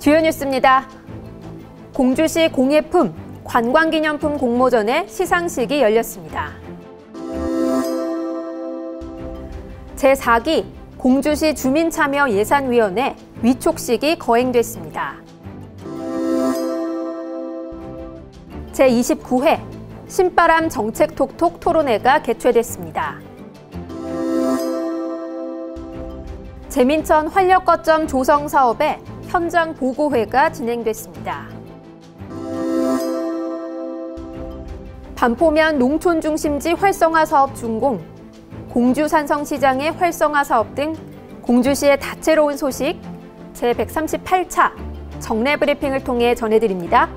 주요 뉴스입니다. 공주시 공예품, 관광기념품 공모전의 시상식이 열렸습니다. 제4기 공주시 주민참여예산위원회 위촉식이 거행됐습니다. 제29회 신바람 정책톡톡 토론회가 개최됐습니다. 제민천 활력거점 조성 사업의 현장 보고회가 진행됐습니다. 반포면 농촌중심지 활성화 사업 준공, 공주산성시장의 활성화 사업 등 공주시의 다채로운 소식 제138차 정례 브리핑을 통해 전해드립니다.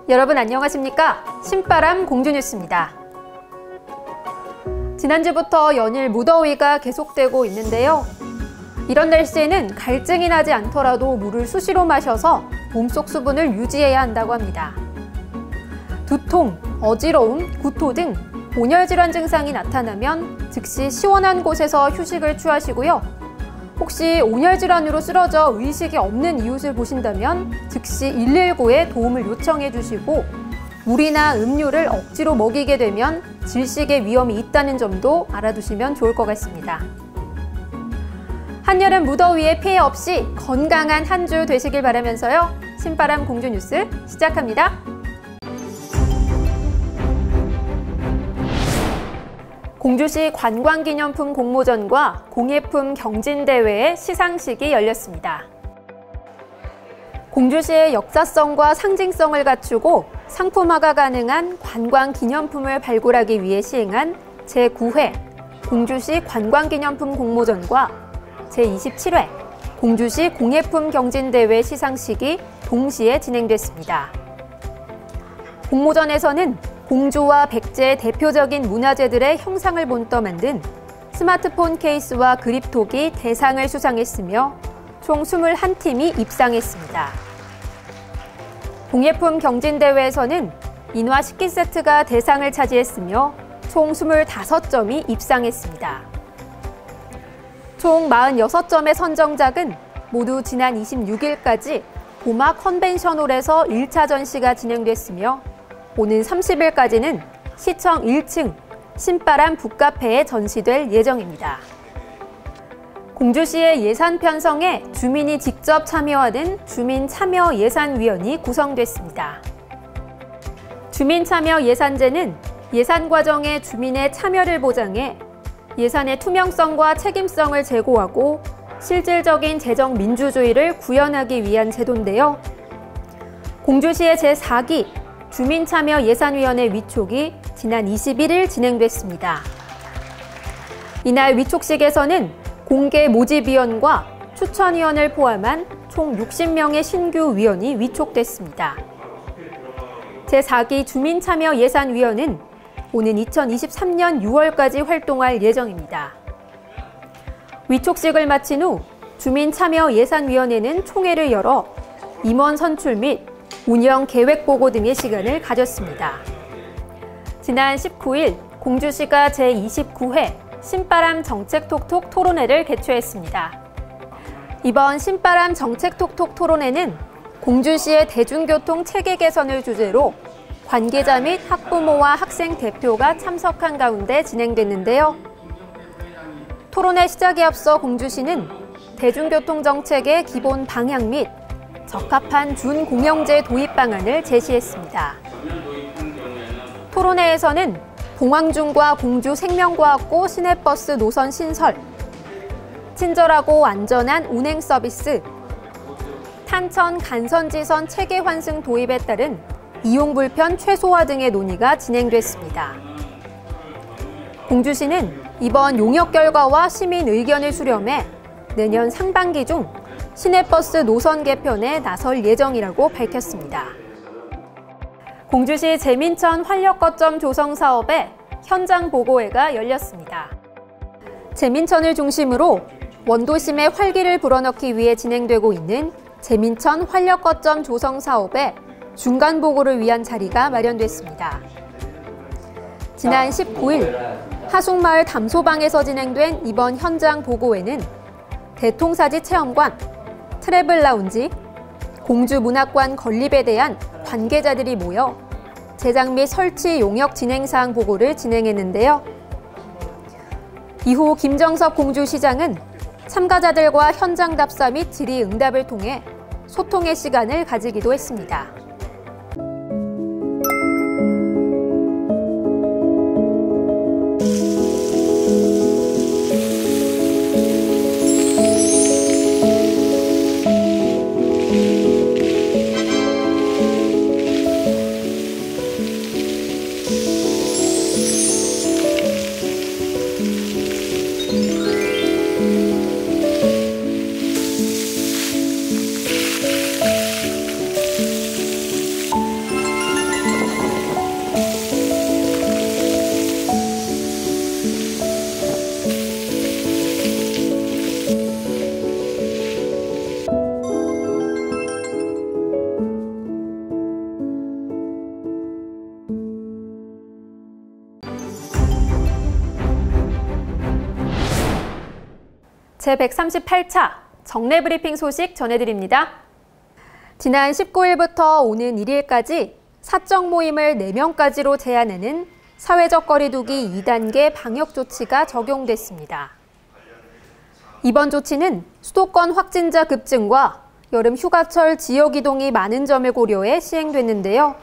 여러분 안녕하십니까? 신바람 공주뉴스입니다. 지난주부터 연일 무더위가 계속되고 있는데요. 이런 날씨에는 갈증이 나지 않더라도 물을 수시로 마셔서 몸속 수분을 유지해야 한다고 합니다. 두통, 어지러움, 구토 등 온열 질환 증상이 나타나면 즉시 시원한 곳에서 휴식을 취하시고요. 혹시 온열 질환으로 쓰러져 의식이 없는 이웃을 보신다면 즉시 119에 도움을 요청해 주시고 물이나 음료를 억지로 먹이게 되면 질식의 위험이 있다는 점도 알아두시면 좋을 것 같습니다. 한여름 무더위에 피해 없이 건강한 한 주 되시길 바라면서요. 신바람 공주 뉴스 시작합니다. 공주시 관광기념품 공모전과 공예품 경진대회의 시상식이 열렸습니다. 공주시의 역사성과 상징성을 갖추고 상품화가 가능한 관광기념품을 발굴하기 위해 시행한 제9회 공주시 관광기념품 공모전과 제27회 공주시 공예품 경진대회 시상식이 동시에 진행됐습니다. 공모전에서는 공주와 백제의 대표적인 문화재들의 형상을 본떠 만든 스마트폰 케이스와 그립톡이 대상을 수상했으며 총 21팀이 입상했습니다. 공예품 경진대회에서는 인화 식기 세트가 대상을 차지했으며 총 25점이 입상했습니다. 총 46점의 선정작은 모두 지난 26일까지 고마 컨벤션홀에서 1차 전시가 진행됐으며 오는 30일까지는 시청 1층 신바람 북카페에 전시될 예정입니다. 공주시의 예산 편성에 주민이 직접 참여하는 주민참여예산위원이 구성됐습니다. 주민참여예산제는 예산 과정에 주민의 참여를 보장해 예산의 투명성과 책임성을 제고하고 실질적인 재정 민주주의를 구현하기 위한 제도인데요. 공주시의 제4기 주민참여예산위원회 위촉이 지난 21일 진행됐습니다. 이날 위촉식에서는 공개 모집위원과 추천위원을 포함한 총 60명의 신규 위원이 위촉됐습니다. 제4기 주민참여예산위원은 오는 2023년 6월까지 활동할 예정입니다. 위촉식을 마친 후 주민참여예산위원회는 총회를 열어 임원 선출 및 운영 계획 보고 등의 시간을 가졌습니다. 지난 19일 공주시가 제29회 신바람 정책톡톡 토론회를 개최했습니다. 이번 신바람 정책톡톡 토론회는 공주시의 대중교통 체계 개선을 주제로 관계자 및 학부모와 학생 대표가 참석한 가운데 진행됐는데요. 토론회 시작에 앞서 공주시는 대중교통 정책의 기본 방향 및 적합한 준공영제 도입 방안을 제시했습니다. 토론회에서는 봉황중과 공주 생명과학고 시내버스 노선 신설, 친절하고 안전한 운행 서비스, 탄천 간선지선 체계 환승 도입에 따른 이용 불편 최소화 등의 논의가 진행됐습니다. 공주시는 이번 용역 결과와 시민 의견을 수렴해 내년 상반기 중 시내버스 노선 개편에 나설 예정이라고 밝혔습니다. 공주시 제민천 활력거점 조성 사업의 현장 보고회가 열렸습니다. 제민천을 중심으로 원도심의 활기를 불어넣기 위해 진행되고 있는 제민천 활력거점 조성 사업의 중간 보고를 위한 자리가 마련됐습니다. 지난 19일 하숙마을 담소방에서 진행된 이번 현장 보고회는 대통사지 체험관, 트래블 라운지, 공주문학관 건립에 대한 관계자들이 모여 제작 및 설치 용역 진행사항 보고를 진행했는데요. 이후 김정섭 공주시장은 참가자들과 현장 답사 및 질의응답을 통해 소통의 시간을 가지기도 했습니다. 제138차 정례 브리핑 소식 전해드립니다. 지난 19일부터 오는 1일까지 사적 모임을 4명까지로 제한하는 사회적 거리 두기 2단계 방역 조치가 적용됐습니다. 이번 조치는 수도권 확진자 급증과 여름 휴가철 지역 이동이 많은 점을 고려해 시행됐는데요.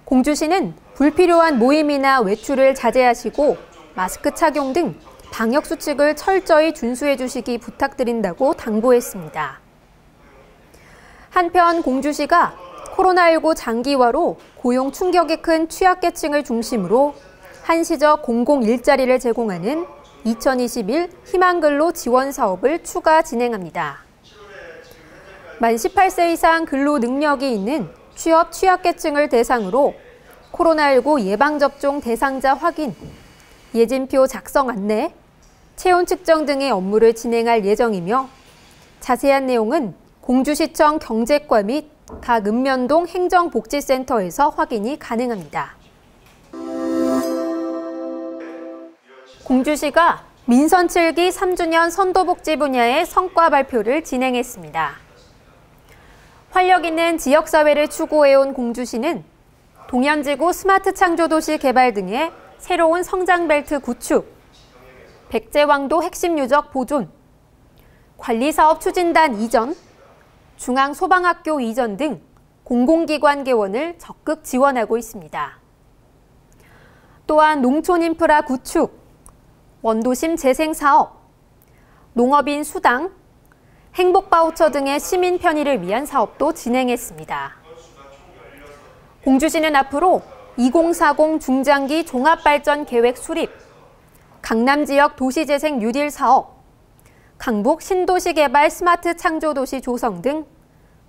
공주시는 불필요한 모임이나 외출을 자제하시고 마스크 착용 등 방역 수칙을 철저히 준수해 주시기 부탁드린다고 당부했습니다. 한편 공주시가 코로나19 장기화로 고용 충격이 큰 취약계층을 중심으로 한시적 공공 일자리를 제공하는 2021 희망근로 지원 사업을 추가 진행합니다. 만 18세 이상 근로 능력이 있는 취업 취약계층을 대상으로 코로나19 예방접종 대상자 확인, 예진표 작성 안내, 체온 측정 등의 업무를 진행할 예정이며 자세한 내용은 공주시청 경제과 및 각 읍면동 행정복지센터에서 확인이 가능합니다. 공주시가 민선 7기 3주년 선도복지 분야의 성과 발표를 진행했습니다. 활력 있는 지역사회를 추구해온 공주시는 동현지구 스마트 창조도시 개발 등의 새로운 성장벨트 구축, 백제왕도 핵심 유적 보존, 관리사업 추진단 이전, 중앙소방학교 이전 등 공공기관 개원을 적극 지원하고 있습니다. 또한 농촌 인프라 구축, 원도심 재생사업, 농업인 수당, 행복바우처 등의 시민 편의를 위한 사업도 진행했습니다. 공주시는 앞으로 2040 중장기 종합발전 계획 수립, 강남 지역 도시재생 뉴딜 사업, 강북 신도시 개발 스마트 창조도시 조성 등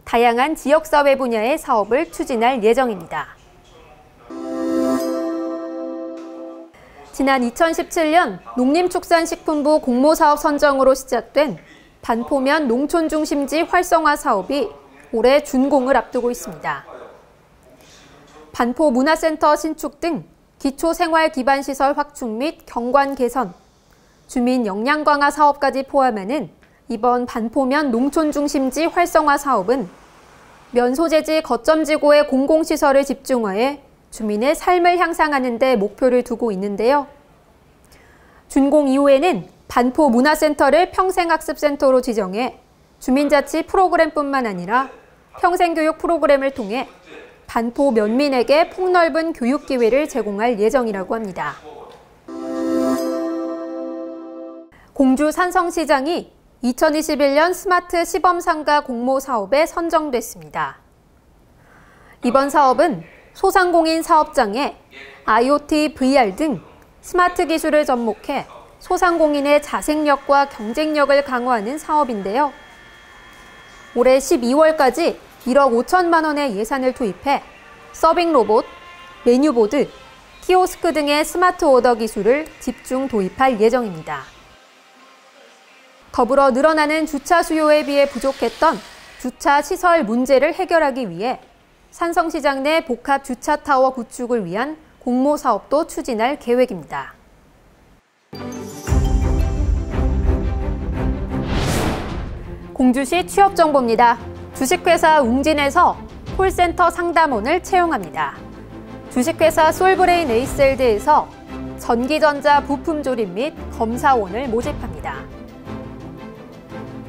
다양한 지역사회 분야의 사업을 추진할 예정입니다. 지난 2017년 농림축산식품부 공모사업 선정으로 시작된 반포면 농촌중심지 활성화 사업이 올해 준공을 앞두고 있습니다. 반포 문화센터 신축 등 기초생활기반시설 확충 및 경관 개선, 주민 역량 강화 사업까지 포함하는 이번 반포면 농촌중심지 활성화 사업은 면소재지 거점지구의 공공시설을 집중화해 주민의 삶을 향상하는 데 목표를 두고 있는데요. 준공 이후에는 반포 문화센터를 평생학습센터로 지정해 주민자치 프로그램뿐만 아니라 평생교육 프로그램을 통해 반포 면민에게 폭넓은 교육 기회를 제공할 예정이라고 합니다. 공주 산성시장이 2021년 스마트 시범상가 공모 사업에 선정됐습니다. 이번 사업은 소상공인 사업장에 IoT, VR 등 스마트 기술을 접목해 소상공인의 자생력과 경쟁력을 강화하는 사업인데요. 올해 12월까지 1억 5천만 원의 예산을 투입해 서빙 로봇, 메뉴보드, 키오스크 등의 스마트 오더 기술을 집중 도입할 예정입니다. 더불어 늘어나는 주차 수요에 비해 부족했던 주차 시설 문제를 해결하기 위해 산성시장 내 복합 주차타워 구축을 위한 공모 사업도 추진할 계획입니다. 공주시 취업 정보입니다. 주식회사 웅진에서 콜센터 상담원을 채용합니다. 주식회사 솔브레인 에이셀드에서 전기전자 부품 조립 및 검사원을 모집합니다.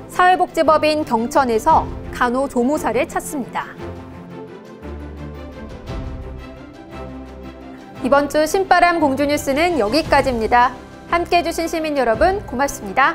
사회복지법인 경천에서 간호조무사를 찾습니다. 이번 주 신바람 공주뉴스는 여기까지입니다. 함께해 주신 시민 여러분 고맙습니다.